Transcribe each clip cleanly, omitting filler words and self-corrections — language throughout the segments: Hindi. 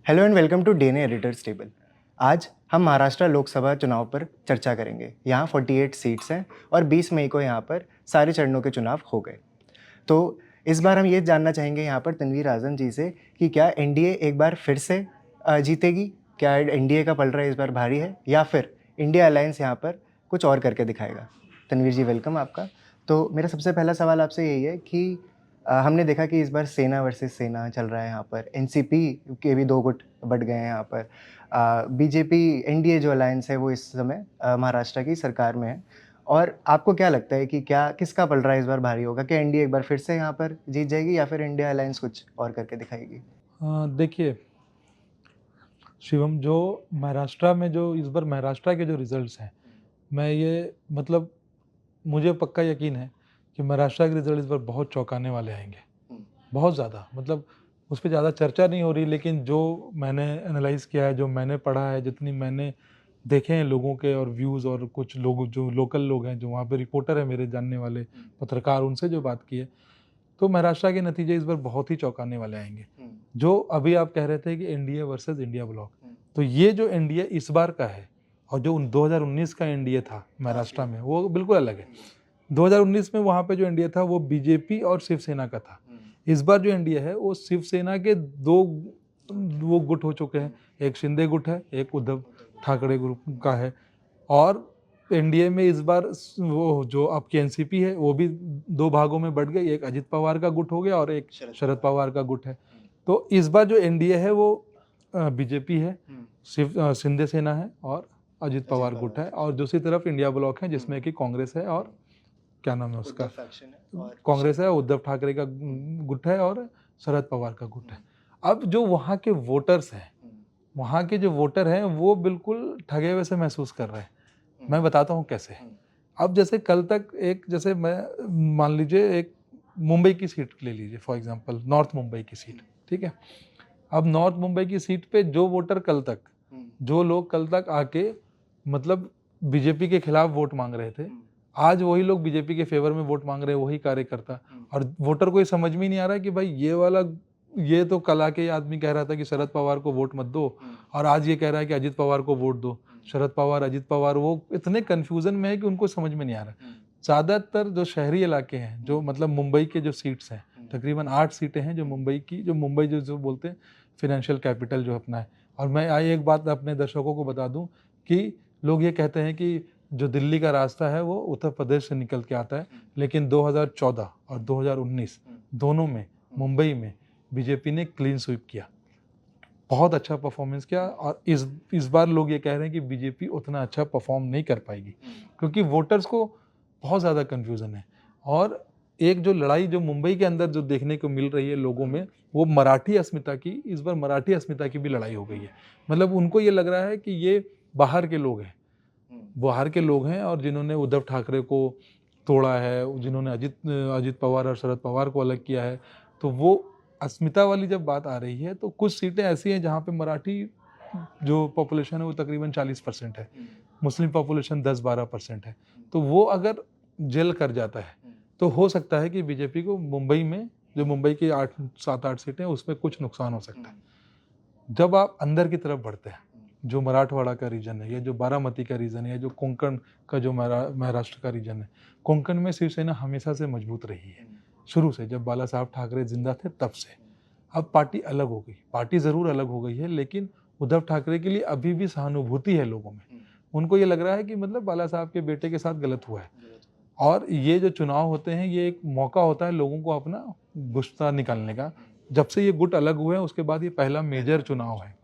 Hello and welcome to DNA editors table. आज हम महाराष्ट्र लोकसभा चुनाव पर चर्चा करेंगे। यहाँ 48 सीट्स हैं और 20 मई को यहाँ पर सारे चरणों के चुनाव हो गए। तो इस बार हम ये जानना चाहेंगे यहाँ पर तनवीर आज़म जी से कि क्या एनडीए एक बार फिर से जीतेगी? क्या एनडीए का पलड़ा इस बार भारी है या फिर इंडिया अलायंस यहाँ पर कुछ और करके दिखाएगा? तनवीर जी, वेलकम आपका। तो मेरा सबसे पहला सवाल आपसे यही है कि हमने देखा कि इस बार सेना वर्सेस सेना चल रहा है यहाँ पर। एनसीपी के भी 2 गुट बँट गए हैं यहाँ पर। बीजेपी एनडीए जो अलायंस है वो इस समय महाराष्ट्र की सरकार में है। और आपको क्या लगता है कि क्या किसका पलड़ा इस बार भारी होगा? क्या एनडीए एक बार फिर से यहाँ पर जीत जाएगी या फिर इंडिया अलायंस कुछ और करके दिखाएगी? देखिए शिवम, जो महाराष्ट्र में जो इस बार महाराष्ट्र के जो रिजल्ट्स हैं, मैं ये मतलब मुझे पक्का यकीन है कि महाराष्ट्र के रिजल्ट इस बार बहुत चौंकाने वाले आएंगे। बहुत ज़्यादा, मतलब उस पर ज़्यादा चर्चा नहीं हो रही, लेकिन जो मैंने एनालाइज़ किया है, जो मैंने पढ़ा है, जितनी मैंने देखे हैं लोगों के और व्यूज़, और कुछ लोग जो लोकल लोग हैं, जो वहाँ पे रिपोर्टर है, मेरे जानने वाले पत्रकार, उनसे जो बात की है, तो महाराष्ट्र के नतीजे इस बार बहुत ही चौंकाने वाले आएंगे। जो अभी आप कह रहे थे कि एनडीए वर्सेस इंडिया ब्लॉक, तो ये जो एनडीए इस बार का है और जो 2019 का एनडीए था महाराष्ट्र में, वो बिल्कुल अलग है। 2019 में वहाँ पे जो एनडीए था वो बीजेपी और शिवसेना का था। इस बार जो एनडीए है वो शिवसेना के 2 वो गुट हो चुके हैं। एक शिंदे गुट है, एक उद्धव ठाकरे ग्रुप का है। और एनडीए में इस बार वो जो आपकी एनसीपी है वो भी 2 भागों में बट गई। एक अजित पवार का गुट हो गया और एक शरद पवार का गुट है। तो इस बार जो एनडीए है वो बीजेपी है, शिंदे सेना है और अजित पवार गुट है, और दूसरी तरफ इंडिया ब्लॉक है जिसमें कि कांग्रेस है और क्या नाम है उसका, कांग्रेस है, उद्धव ठाकरे का गुट है और शरद पवार का गुट है। अब जो वहाँ के वोटर्स हैं, वहाँ के जो वोटर हैं वो बिल्कुल ठगे हुए से महसूस कर रहे हैं। मैं बताता हूँ कैसे। अब जैसे कल तक एक, जैसे मैं मान लीजिए एक मुंबई की सीट ले लीजिए फॉर एग्जांपल, नॉर्थ मुंबई की सीट, ठीक है। अब नॉर्थ मुंबई की सीट पे जो वोटर कल तक, जो लोग कल तक आके मतलब बीजेपी के खिलाफ वोट मांग रहे थे, आज वही लोग बीजेपी के फेवर में वोट मांग रहे हैं, वही कार्यकर्ता। और वोटर को ये समझ में नहीं आ रहा है कि भाई ये वाला, ये तो कल आके आदमी कह रहा था कि शरद पवार को वोट मत दो, और आज ये कह रहा है कि अजित पवार को वोट दो। शरद पवार, अजित पवार, वो इतने कंफ्यूजन में है कि उनको समझ में नहीं आ रहा। ज़्यादातर जो शहरी इलाके हैं, जो मतलब मुंबई के जो सीट्स हैं, तकरीबन 8 सीटें हैं जो मुंबई की, जो मुंबई जो बोलते हैं फिनेंशियल कैपिटल जो अपना है। और मैं एक बात अपने दर्शकों को बता दूं कि लोग ये कहते हैं कि जो दिल्ली का रास्ता है वो उत्तर प्रदेश से निकल के आता है, लेकिन 2014 और 2019 दोनों में मुंबई में बीजेपी ने क्लीन स्वीप किया, बहुत अच्छा परफॉर्मेंस किया। और इस बार लोग ये कह रहे हैं कि बीजेपी उतना अच्छा परफॉर्म नहीं कर पाएगी, क्योंकि वोटर्स को बहुत ज़्यादा कन्फ्यूज़न है। और एक जो लड़ाई जो मुंबई के अंदर जो देखने को मिल रही है लोगों में, वो मराठी अस्मिता की, इस बार मराठी अस्मिता की भी लड़ाई हो गई है। मतलब उनको ये लग रहा है कि ये बाहर के लोग हैं, बाहर के लोग हैं, और जिन्होंने उद्धव ठाकरे को तोड़ा है, जिन्होंने अजित पवार और शरद पवार को अलग किया है, तो वो अस्मिता वाली जब बात आ रही है तो कुछ सीटें ऐसी हैं जहाँ पे मराठी जो पॉपुलेशन है वो तकरीबन 40% है, मुस्लिम पॉपुलेशन 10-12% है। तो वो अगर जेल कर जाता है तो हो सकता है कि बीजेपी को मुंबई में, जो मुंबई की 7-8 सीटें, उसमें कुछ नुकसान हो सकता है। जब आप अंदर की तरफ बढ़ते हैं, जो मराठवाड़ा का रीजन है, या जो बारामती का रीजन है, या जो कोंकण का जो महाराष्ट्र का रीजन है, कोंकण में शिवसेना हमेशा से मजबूत रही है, शुरू से, जब बाला साहब ठाकरे जिंदा थे तब से। अब पार्टी अलग हो गई, पार्टी ज़रूर अलग हो गई है, लेकिन उद्धव ठाकरे के लिए अभी भी सहानुभूति है लोगों में। उनको ये लग रहा है कि मतलब बाला साहब के बेटे के साथ गलत हुआ है, और ये जो चुनाव होते हैं ये एक मौका होता है लोगों को अपना गुस्सा निकालने का। जब से ये गुट अलग हुए हैं उसके बाद ये पहला मेजर चुनाव है।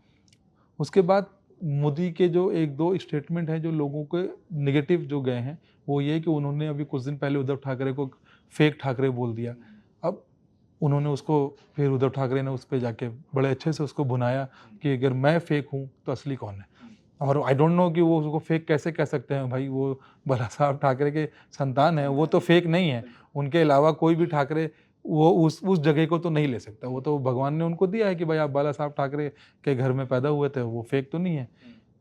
उसके बाद मोदी के जो 1-2 स्टेटमेंट हैं जो लोगों के नेगेटिव जो गए हैं, वो ये कि उन्होंने अभी कुछ दिन पहले उद्धव ठाकरे को फेक ठाकरे बोल दिया। अब उन्होंने उसको, फिर उद्धव ठाकरे ने उस पे जाके बड़े अच्छे से उसको भुनाया कि अगर मैं फेक हूँ तो असली कौन है। और आई डोंट नो कि वो उसको फेक कैसे कह सकते हैं भाई, वो बाला साहब ठाकरे के संतान है, वो तो फेक नहीं है। उनके अलावा कोई भी ठाकरे वो उस जगह को तो नहीं ले सकता। वो तो भगवान ने उनको दिया है कि भाई आप बाला साहब ठाकरे के घर में पैदा हुए थे, वो फेक तो नहीं है।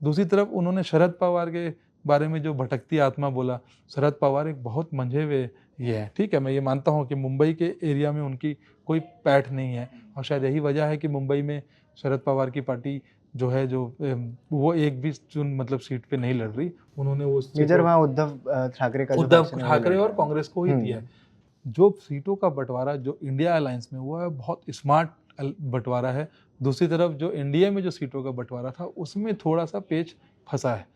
दूसरी तरफ उन्होंने शरद पवार के बारे में जो भटकती आत्मा बोला, शरद पवार एक बहुत मंझे हुए ये है, ठीक है, मैं ये मानता हूँ कि मुंबई के एरिया में उनकी कोई पैठ नहीं है, और शायद यही वजह है कि मुंबई में शरद पवार की पार्टी जो है वो एक भी मतलब सीट पे नहीं लड़ रही, उन्होंने वो मेजर वहाँ उद्धव ठाकरे का जो उद्धव faction है वही ठाकरे लड़ और रहा है। कांग्रेस को ही दिया है। जो सीटों का बंटवारा जो इंडिया अलायंस में हुआ है बहुत स्मार्ट बंटवारा है। दूसरी तरफ जो एनडीए में जो सीटों का बंटवारा था उसमें थोड़ा सा पेच फंसा है।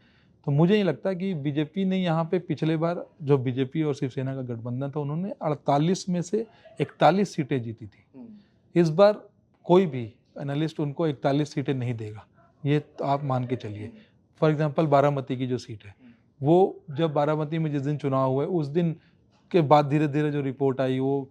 तो मुझे नहीं लगता कि बीजेपी ने यहाँ पे पिछले बार जो बीजेपी और शिवसेना का गठबंधन था उन्होंने 48 में से 41 सीटें जीती थी। इस बार कोई भी एनालिस्ट उनको 41 सीटें नहीं देगा, ये तो आप मान के चलिए। फॉर एग्जांपल बारामती की जो सीट है, वो जब बारामती में जिस दिन चुनाव हुए उस दिन के बाद धीरे धीरे जो रिपोर्ट आई वो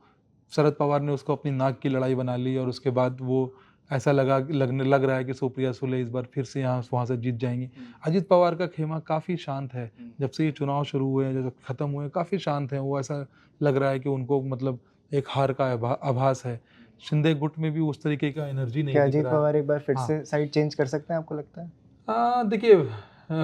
शरद पवार ने उसको अपनी नाक की लड़ाई बना ली और उसके बाद वो ऐसा लग रहा है कि सुप्रिया सुले इस बार फिर से वहाँ से जीत जाएंगी। अजित पवार का खेमा काफ़ी शांत है, जब से ये चुनाव शुरू हुए हैं, जब ख़त्म हुए काफ़ी शांत हैं। वो ऐसा लग रहा है कि उनको मतलब एक हार का आभास है। शिंदे गुट में भी उस तरीके का एनर्जी नहीं क्या दिख अजीत रहा है। पवार एक बार फिर हाँ। से साइड चेंज कर सकते हैं, आपको लगता है? देखिए,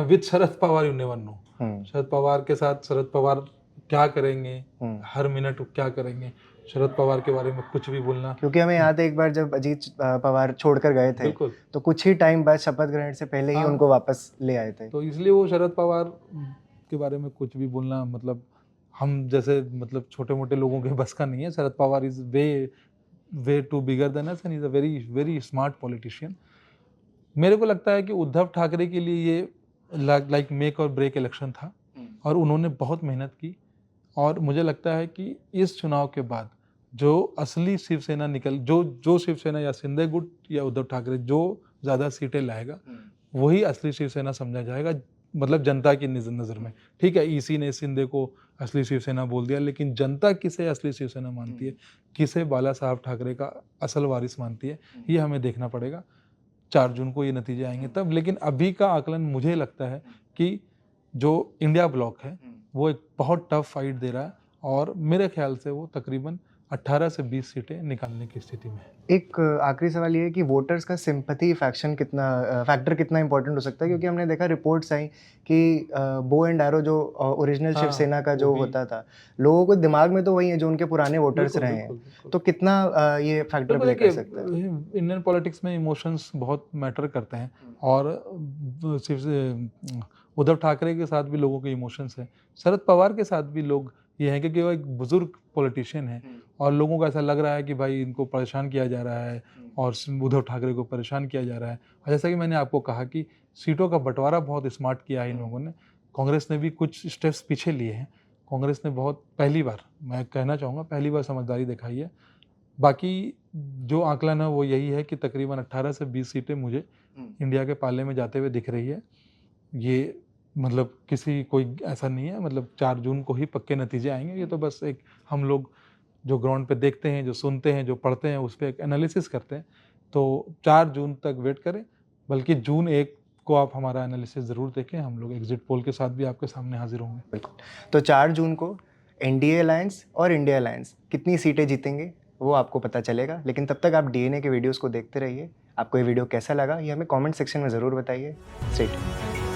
with Sharad Pawar you never know. Sharad Pawar के साथ शरद पवार क्या करेंगे, हर मिनट क्या करेंगे, शरद पवार के बारे में कुछ भी बोलना। क्योंकि हमें याद है एक बार जब अजीत पवार छोड़कर गए थे बिल्कुल। तो कुछ ही टाइम बाद शपथ ग्रहण से पहले ही उनको वापस ले आए थे। तो इसलिए वो शरद पवार के बारे में कुछ भी बोलना मतलब हम जैसे मतलब छोटे मोटे लोगों के बस का नहीं है। Sharad Pawar is way too bigger than us and is a very very smart politician. मेरे को लगता है कि उद्धव ठाकरे के लिए ये लाइक मेक और ब्रेक इलेक्शन था और उन्होंने बहुत मेहनत की और मुझे लगता है कि इस चुनाव के बाद जो असली शिवसेना जो शिवसेना या शिंदे गुट या उद्धव ठाकरे जो ज़्यादा सीटें लाएगा वही असली शिवसेना समझा जाएगा, मतलब जनता की नज़र में। ठीक है, ईसी ने शिंदे को असली शिवसेना बोल दिया, लेकिन जनता किसे असली शिवसेना मानती है, किसे बाला साहब ठाकरे का असल वारिस मानती है, ये हमें देखना पड़ेगा। 4 जून को ये नतीजे आएंगे तब। लेकिन अभी का आकलन मुझे लगता है कि जो इंडिया ब्लॉक है वो एक बहुत टफ फाइट दे रहा है और मेरे ख्याल से वो तकरीबन 18 से 20 सीटें निकालने की स्थिति में है। एक आखिरी सवाल ये है कि वोटर्स का सिंपैथी फैक्टर कितना इंपॉर्टेंट हो सकता है, क्योंकि हमने देखा रिपोर्ट्स आई कि बो एंड एरो जो ओरिजिनल शिवसेना का जो होता था, लोगों को दिमाग में तो वही है जो उनके पुराने वोटर्स रहे हैं, तो कितना ये फैक्टर प्ले कर सकता है? इंडियन पॉलिटिक्स में इमोशंस बहुत मैटर करते हैं और उद्धव ठाकरे के साथ भी लोगों के इमोशंस हैं, शरद पवार के साथ भी लोग ये हैं क्योंकि वो एक बुजुर्ग पॉलिटिशियन है और लोगों को ऐसा लग रहा है कि भाई इनको परेशान किया जा रहा है और उद्धव ठाकरे को परेशान किया जा रहा है। और जैसा कि मैंने आपको कहा कि सीटों का बंटवारा बहुत स्मार्ट किया है इन लोगों ने। कांग्रेस ने भी कुछ स्टेप्स पीछे लिए हैं। कांग्रेस ने बहुत पहली बार, मैं कहना चाहूँगा पहली बार समझदारी दिखाई है। बाकी जो आंकलन है वो यही है कि तकरीबन 18 से 20 सीटें मुझे इंडिया के पाले में जाते हुए दिख रही है। ये मतलब कोई ऐसा नहीं है, मतलब 4 जून को ही पक्के नतीजे आएंगे। ये तो बस एक हम लोग जो ग्राउंड पे देखते हैं, जो सुनते हैं, जो पढ़ते हैं, उस पर एक एनालिसिस करते हैं। तो 4 जून तक वेट करें, बल्कि जून 1 को आप हमारा एनालिसिस ज़रूर देखें। हम लोग एग्जिट पोल के साथ भी आपके सामने हाजिर होंगे। बिल्कुल। तो 4 जून को एनडीए अलायंस और इंडिया अलायंस कितनी सीटें जीतेंगे वो आपको पता चलेगा। लेकिन तब तक आप डीएनए के वीडियोज़ को देखते रहिए। आपको ये वीडियो कैसा लगा ये हमें कमेंट सेक्शन में ज़रूर बताइए। Stay tuned.